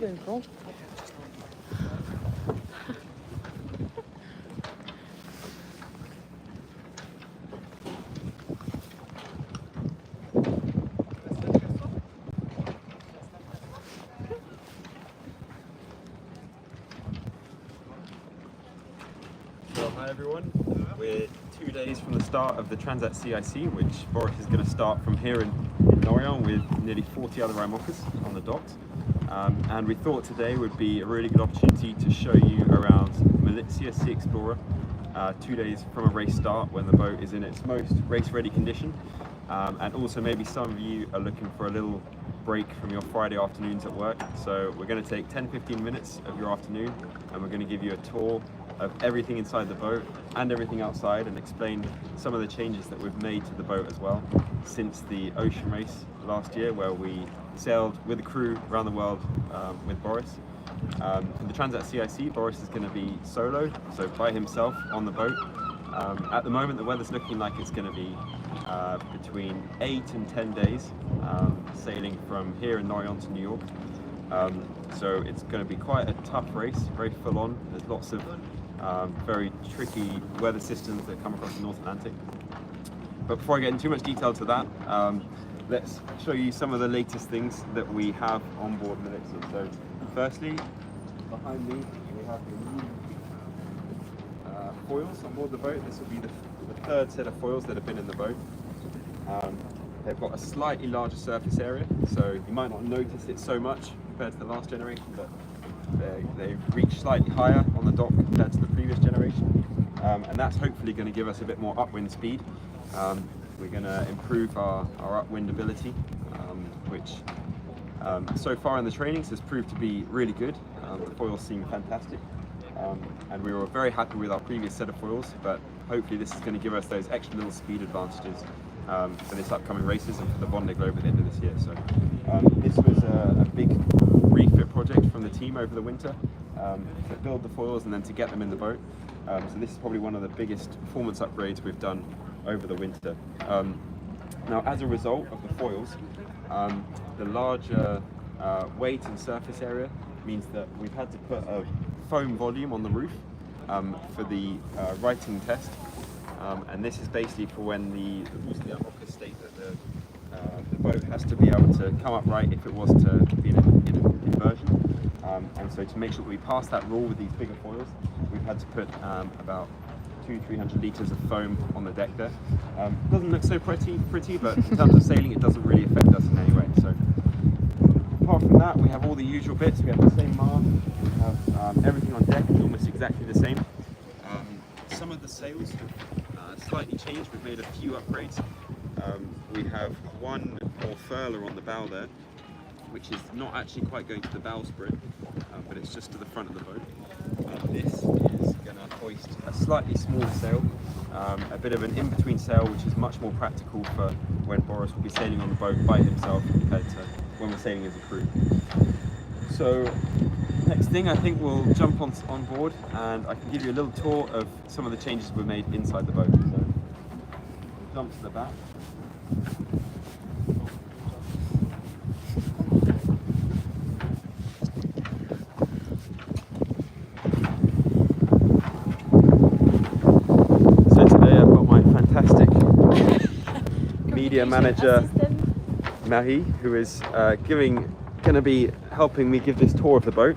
going from? Hi everyone, we're 2 days from the start of the Transat CIC, which Boris is going to start from here in Lorient with nearly 40 other IMOCAs on the docks. And we thought today would be a really good opportunity to show you around Malizia Seaexplorer, 2 days from a race start when the boat is in its most race-ready condition. And also maybe some of you are looking for a little break from your Friday afternoons at work. So we're going to take 10-15 minutes of your afternoon and we're going to give you a tour of everything inside the boat and everything outside and explain some of the changes that we've made to the boat as well since the ocean race last year, where we sailed with a crew around the world with Boris. For the Transat CIC, Boris is going to be solo, so by himself on the boat. At the moment the weather's looking like it's going to be between 8 and 10 days sailing from here in Lorient to New York. So it's going to be quite a tough race, very full on. There's lots of very tricky weather systems that come across the North Atlantic. But before I get into too much detail to that, let's show you some of the latest things that we have on board Malizia. So firstly, behind me we have the new foils on board the boat. This will be the third set of foils that have been in the boat. They've got a slightly larger surface area, so you might not notice it so much compared to the last generation, but they've reached slightly higher on the dock compared to the previous generation, and that's hopefully going to give us a bit more upwind speed. We're going to improve our upwind ability, which so far in the trainings has proved to be really good. The foils seem fantastic, and we were very happy with our previous set of foils, but hopefully this is going to give us those extra little speed advantages for this upcoming races and for the Vendée Globe at the end of this year. So this was a big refit project from the team over the winter to build the foils and then to get them in the boat. So this is probably one of the biggest performance upgrades we've done over the winter. Now, as a result of the foils, the larger weight and surface area means that we've had to put a foam volume on the roof for the righting test. And this is basically for when the rules of the IMOCA state that the boat has to be able to come up right if it was to be in an inversion. And so to make sure that we pass that rule with these bigger foils, we've had to put about 200-300 litres of foam on the deck there. Doesn't look so pretty, but in terms of sailing it doesn't really affect us in any way. So apart from that, we have all the usual bits. We have the same mast, we have everything on deck is almost exactly the same. Some of the sails have slightly changed. We've made a few upgrades. We have one more furler on the bow there, which is not actually quite going to the bowsprit, but it's just to the front of the boat. This is going to hoist a slightly smaller sail, a bit of an in-between sail, which is much more practical for when Boris will be sailing on the boat by himself compared to when we're sailing as a crew. So next thing, I think we'll jump on board and I can give you a little tour of some of the changes we've made inside the boat. So we'll jump to the back. So today I've got my fantastic media manager Marie, who is going to be helping me give this tour of the boat.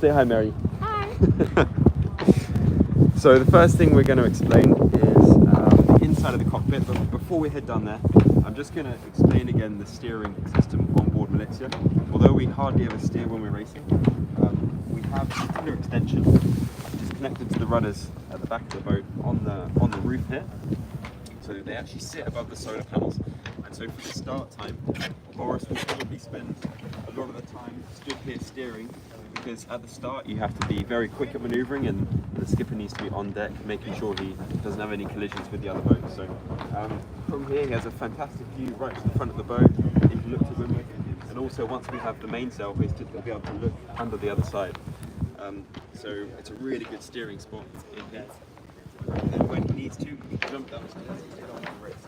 Say hi, Mary. Hi. So the first thing we're going to explain is the inside of the cockpit, but before we head down there, I'm just going to explain again the steering system on board Malizia. Although we hardly ever steer when we're racing, we have a tiller extension which is connected to the rudders at the back of the boat on the roof here. So they actually sit above the solar panels. And so for the start time, Boris will probably spend a lot of the time stood here steering, because at the start you have to be very quick at manoeuvring and the skipper needs to be on deck making sure he doesn't have any collisions with the other boats. So from here he has a fantastic view right to the front of the boat. He can look to windward, and also once we have the mainsail hoisted, he'll be able to look under the other side. So it's a really good steering spot in here. And then when he needs to, he can jump downstairs and get on with the race.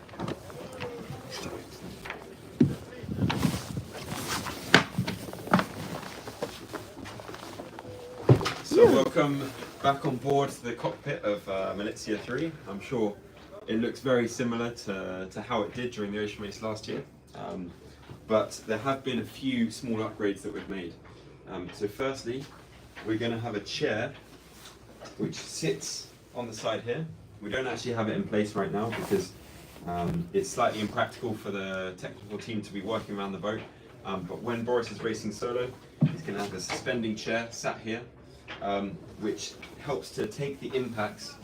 So welcome back on board the cockpit of Malizia 3. I'm sure it looks very similar to how it did during the ocean race last year. But there have been a few small upgrades that we've made. So firstly, we're going to have a chair which sits on the side here. We don't actually have it in place right now because it's slightly impractical for the technical team to be working around the boat. But when Boris is racing solo, he's going to have a suspending chair sat here, which helps to take the impacts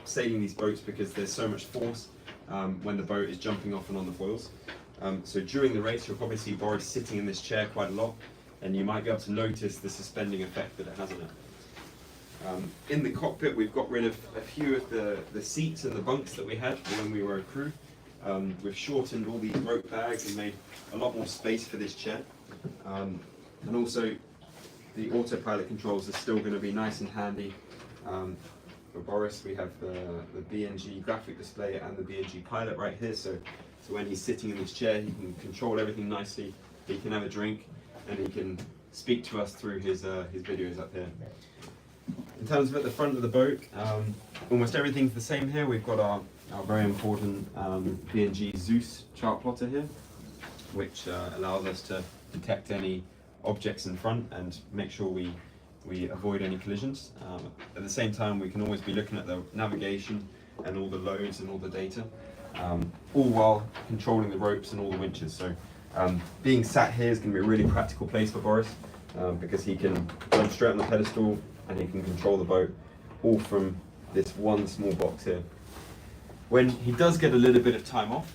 sailing these boats because there's so much force when the boat is jumping off and on the foils. So during the race, you'll probably see Boris sitting in this chair quite a lot, and you might be able to notice the suspending effect that it has on it. In the cockpit, we've got rid of a few of the seats and the bunks that we had when we were a crew. We've shortened all these rope bags and made a lot more space for this chair. And also, the autopilot controls are still going to be nice and handy. For Boris, we have the B&G graphic display and the B&G pilot right here. So when he's sitting in this chair, he can control everything nicely. He can have a drink, and he can speak to us through his videos up here. In terms of at the front of the boat, almost everything's the same here. We've got our very important B&G Zeus chart plotter here, which allows us to detect any objects in front and make sure we avoid any collisions. At the same time, we can always be looking at the navigation and all the loads and all the data, all while controlling the ropes and all the winches. So being sat here is going to be a really practical place for Boris because he can jump straight on the pedestal and he can control the boat all from this one small box here. When he does get a little bit of time off,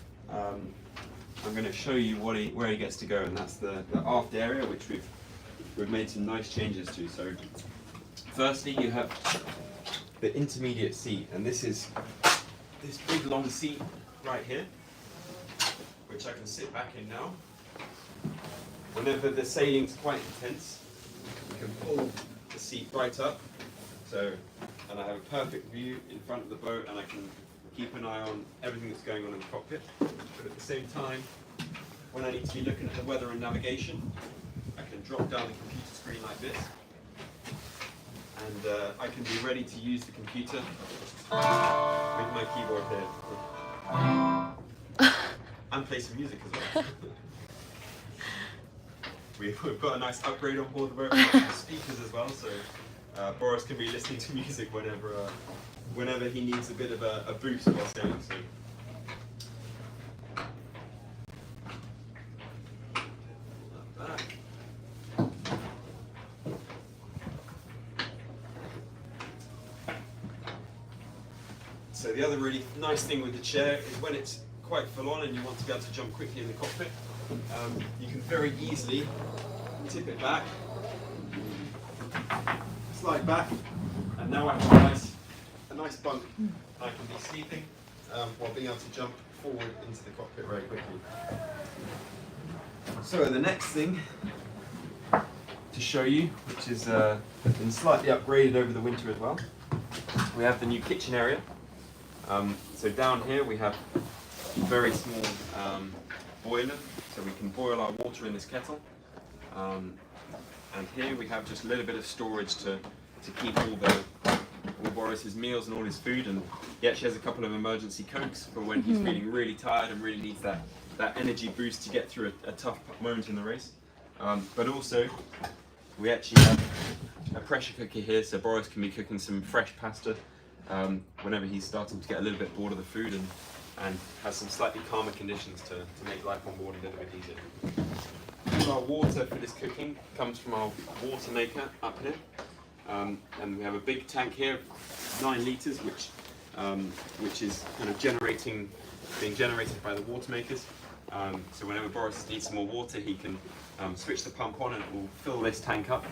I'm going to show you where he gets to go, and that's the aft area, which we've made some nice changes to. So firstly, you have the intermediate seat, and this is this big long seat right here, which I can sit back in now. Whenever the sailing's quite intense, you can pull the seat right up, and I have a perfect view in front of the boat, and I can keep an eye on everything that's going on in the cockpit. But at the same time, when I need to be looking at the weather and navigation, I can drop down the computer screen like this, and I can be ready to use the computer with my keyboard here. And play some music as well. We've got a nice upgrade on board the boat. We've got some speakers as well, so Boris can be listening to music whenever he needs a bit of a boost while sailing. So the other really nice thing with the chair is when it's quite full on and you want to be able to jump quickly in the cockpit, you can very easily tip it back, slide back, and now I have a nice bunk. I can be sleeping while being able to jump forward into the cockpit very quickly. So the next thing to show you, which has been slightly upgraded over the winter as well, we have the new kitchen area. So down here we have a very small boiler, so we can boil our water in this kettle. And here we have just a little bit of storage to keep all Boris's meals and all his food, and he actually has a couple of emergency cokes for when he's feeling really tired and really needs that energy boost to get through a tough moment in the race. But also we actually have a pressure cooker here, so Boris can be cooking some fresh pasta whenever he's starting to get a little bit bored of the food and has some slightly calmer conditions to make life on board a little bit easier. Our water for this cooking comes from our water maker up here, and we have a big tank here, 9 litres, which is kind of being generated by the water makers. So whenever Boris needs some more water, he can switch the pump on and it will fill this tank up,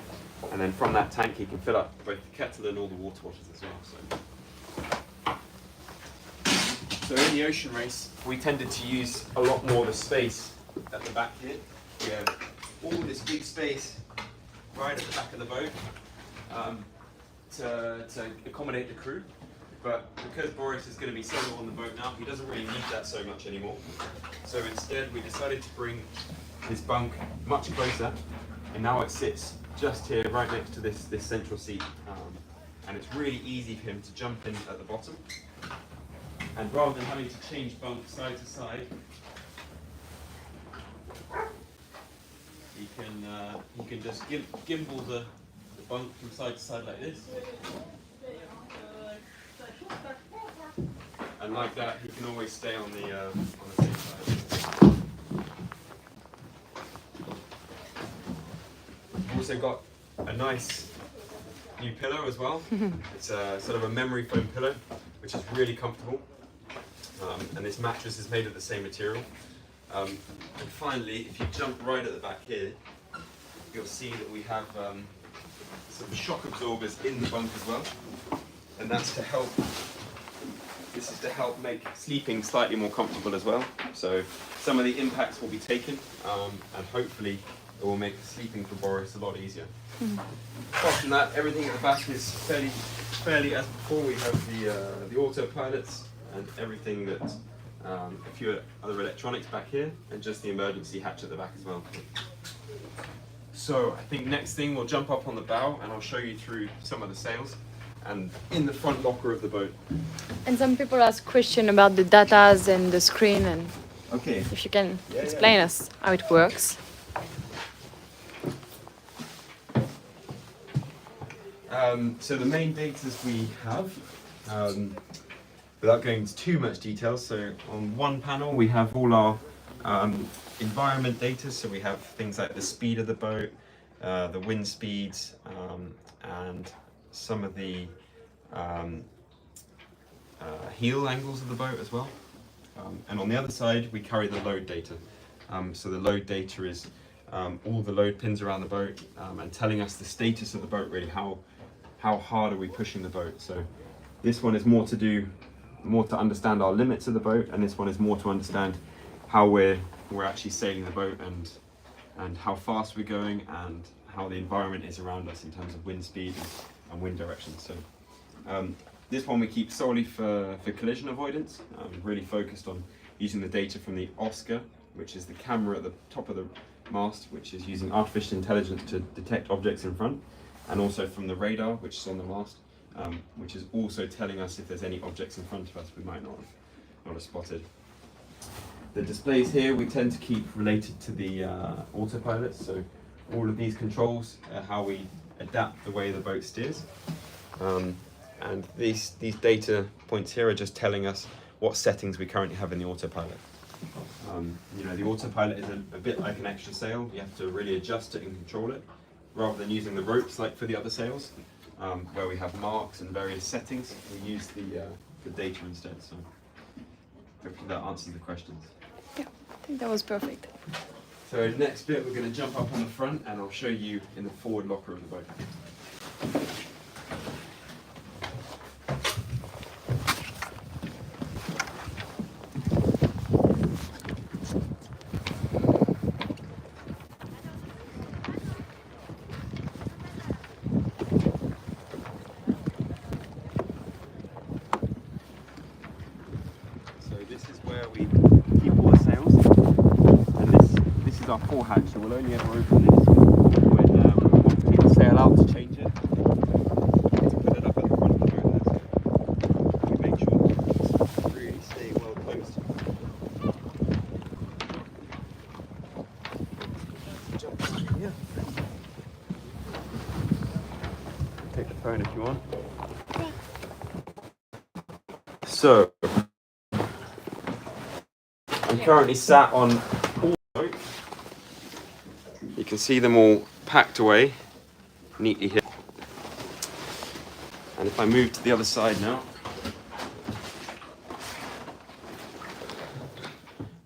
and then from that tank he can fill up both the kettle and all the water washers as well. So in the ocean race, we tended to use a lot more of the space at the back here. We have all this big space right at the back of the boat to accommodate the crew. But because Boris is going to be solo on the boat now, he doesn't really need that so much anymore. So instead, we decided to bring his bunk much closer, and now it sits just here, right next to this central seat. and it's really easy for him to jump in at the bottom. And rather than having to change bunk side to side, he can just gimbal the bunk from side to side like this. And like that, he can always stay on the same side. We've also got a nice new pillow as well. It's a sort of a memory foam pillow, which is really comfortable. And this mattress is made of the same material. And finally, if you jump right at the back here, you'll see that we have some shock absorbers in the bunk as well. And that's to help. This is to help make sleeping slightly more comfortable as well. So some of the impacts will be taken, and hopefully it will make sleeping for Boris a lot easier. Apart from that, everything at the back is fairly as before. We have the autopilots and everything that, a few other electronics back here, and just the emergency hatch at the back as well. So I think next thing we'll jump up on the bow and I'll show you through some of the sails and in the front locker of the boat. And some people ask question about the datas and the screen, and okay, if you can explain us how it works. So the main data we have, without going into too much detail, so on one panel we have all our environment data, so we have things like the speed of the boat, the wind speeds, and some of the heel angles of the boat as well. And on the other side we carry the load data. So the load data is all the load pins around the boat, and telling us the status of the boat, really how hard are we pushing the boat. So this one is more to understand our limits of the boat, and this one is more to understand how we're actually sailing the boat, and how fast we're going, and how the environment is around us in terms of wind speed and wind direction. So this one we keep solely for collision avoidance. Really focused on using the data from the Oscar, which is the camera at the top of the mast, which is using artificial intelligence to detect objects in front, and also from the radar, which is on the mast, which is also telling us if there's any objects in front of us we might not have spotted. The displays here we tend to keep related to the autopilot, so all of these controls are how we adapt the way the boat steers. And these data points here are just telling us what settings we currently have in the autopilot. The autopilot is a bit like an extra sail. You have to really adjust it and control it, rather than using the ropes like for the other sails, where we have marks and various settings. We use the data instead. So hopefully that answers the questions. Yeah, I think that was perfect. So next bit, we're going to jump up on the front and I'll show you in the forward locker of the boat. So this is where we keep all the sails, and this is our forehatch, so we'll only ever open this when we want to take the sail out to change it, to put it up at the front of the boat there, so we make sure it's really staying well closed. Jump right here. Take the phone if you want. So I'm currently sat on all the boat. You can see them all packed away neatly here. And if I move to the other side now.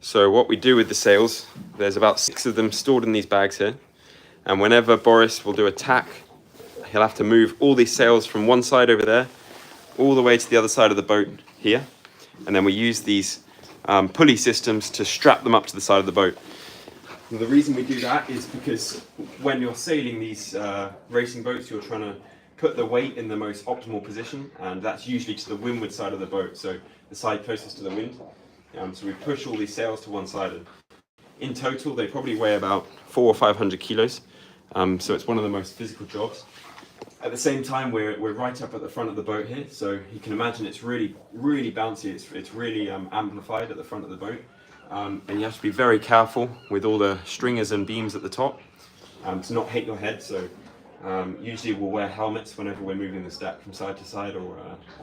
So what we do with the sails, there's about 6 of them stored in these bags here. And whenever Boris will do a tack, he'll have to move all these sails from one side over there, all the way to the other side of the boat here. And then we use these pulley systems to strap them up to the side of the boat. And the reason we do that is because when you're sailing these racing boats, you're trying to put the weight in the most optimal position, and that's usually to the windward side of the boat, so the side closest to the wind. So we push all these sails to one side. And in total, they probably weigh about 400 or 500 kilos. So it's one of the most physical jobs. At the same time, we're right up at the front of the boat here, so you can imagine it's really bouncy. It's really amplified at the front of the boat, and you have to be very careful with all the stringers and beams at the top to not hit your head. So usually we'll wear helmets whenever we're moving the stack from side to side or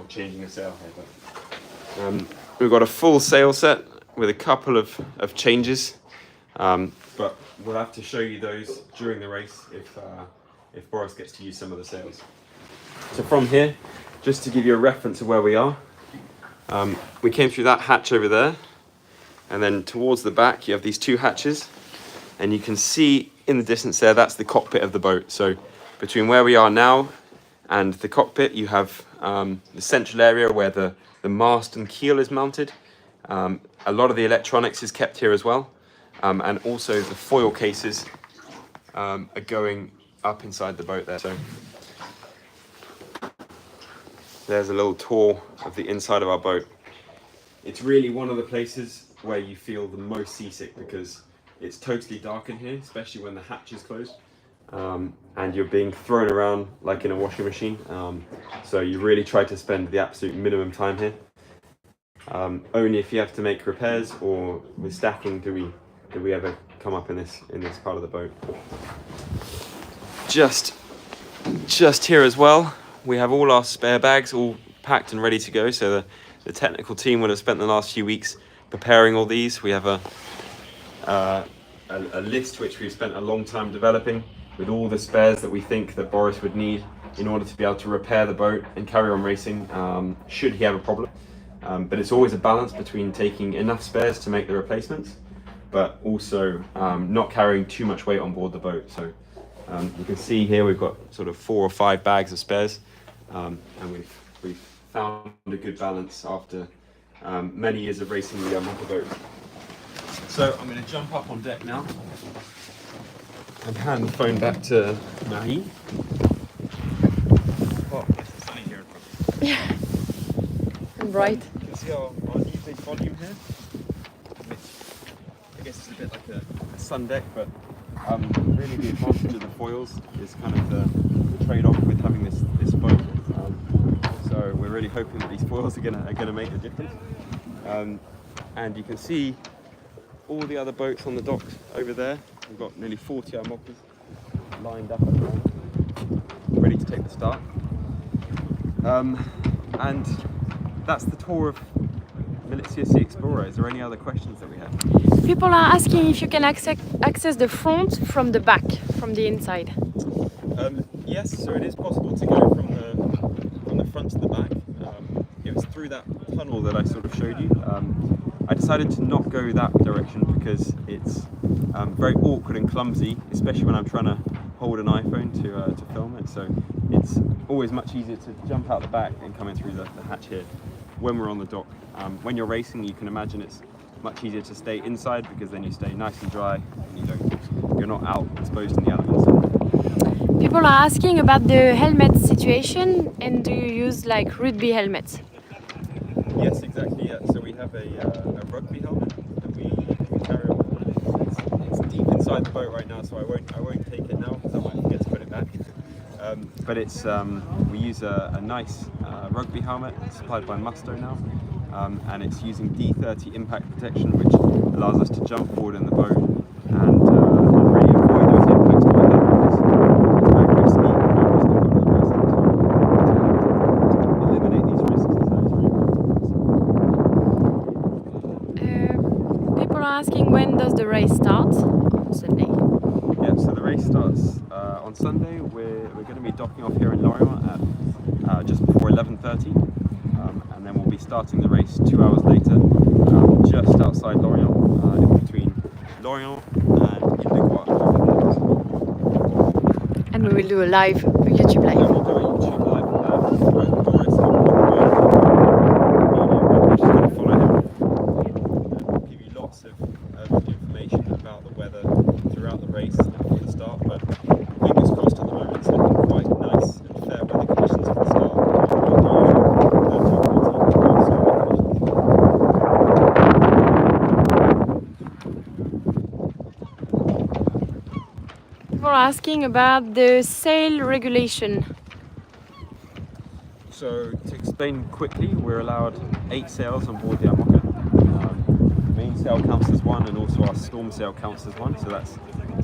changing a sail head. We've got a full sail set with a couple of changes, but we'll have to show you those during the race if Boris gets to use some of the sails. So from here, just to give you a reference of where we are, we came through that hatch over there, and then towards the back you have these two hatches, and you can see in the distance there, that's the cockpit of the boat. So between where we are now and the cockpit, you have the central area where the mast and keel is mounted. A lot of the electronics is kept here as well, and also the foil cases are going up inside the boat there. So there's a little tour of the inside of our boat. It's really one of the places where you feel the most seasick because it's totally dark in here, especially when the hatch is closed, and you're being thrown around like in a washing machine. So you really try to spend the absolute minimum time here. Only if you have to make repairs or with stacking do we ever come up in this part of the boat. Just here as well, we have all our spare bags all packed and ready to go. So the technical team would have spent the last few weeks preparing all these. We have a list which we've spent a long time developing with all the spares that we think that Boris would need in order to be able to repair the boat and carry on racing should he have a problem. But it's always a balance between taking enough spares to make the replacements, but also not carrying too much weight on board the boat. So you can see here we've got sort of 4 or 5 bags of spares, and we've found a good balance after many years of racing the motor boat. So I'm going to jump up on deck now and hand the phone back to Marie. Oh, it's sunny here in front. Yeah. And bright. You can see our new big volume here. I guess it's a bit like a sun deck, but really the advantage of the foils is kind of the trade-off with having this boat. So we're really hoping that these foils are gonna make the difference. And you can see all the other boats on the docks over there. We've got nearly 40 mockers lined up at the moment, ready to take the start. And that's the tour of Malizia Seaexplorer. Is there any other questions that we have? People are asking if you can access the front from the back, from the inside. Yes, so it is possible to go from the front to the back. It was through that tunnel that I sort of showed you. I decided to not go that direction because it's very awkward and clumsy, especially when I'm trying to hold an iPhone to film it. So it's always much easier to jump out the back and come in through the hatch here when we're on the dock. When you're racing, you can imagine it's much easier to stay inside because then you stay nice and dry and you're not out exposed in the elements. People are asking about the helmet situation, and do you use like rugby helmets? Yes, exactly. Yeah. So we have a rugby helmet that we carry on board. It's deep inside the boat right now, so I won't take it now because I might forget to put it back. But it's we use a nice rugby helmet supplied by Musto now, and it's using D30 impact protection, which allows us to jump forward in the boat and really avoid those impacts by that because it's very risky part of the racing to eliminate these risks. So it's really important for us. People are asking when does the race start on Sunday? Yeah, so the race starts on Sunday. We're going to be docking off here in Lorient at just before 11:30, and then we'll be starting the race 2 hours later, just outside Lorient, in between Lorient and Ile-de-Groix. And we will do a live YouTube live. Yeah, we'll do a YouTube live with Boris which is going to follow him. We'll give you lots of information about the weather throughout the race and before the start, but fingers crossed at the moment it's looking quite nice and fair weather conditions for the start. People are asking about the sail regulation. So to explain quickly, we're allowed 8 sails on board the Amoka. The main sail counts as 1, and also our storm sail counts as 1. So that's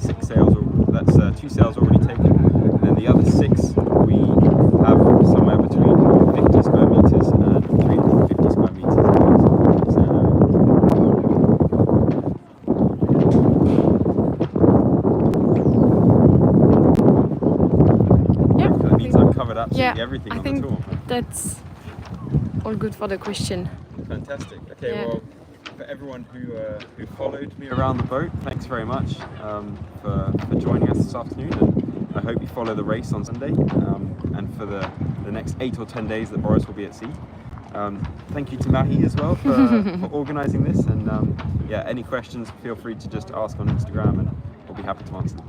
6 sails. That's 2 sails already taken, and then the other 6 we have somewhere between 50 square meters and 350 square meters. That means I've covered absolutely everything on the tour. That's all good for the question. Fantastic. Okay, well, for everyone who followed me around the boat, thanks very much for joining us this afternoon. And I hope you follow the race on Sunday and for the next 8 or 10 days that Boris will be at sea. Thank you to Mahi as well for organising this. And yeah, any questions, feel free to just ask on Instagram, and we'll be happy to answer them.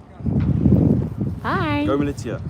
Bye. Go Malizia.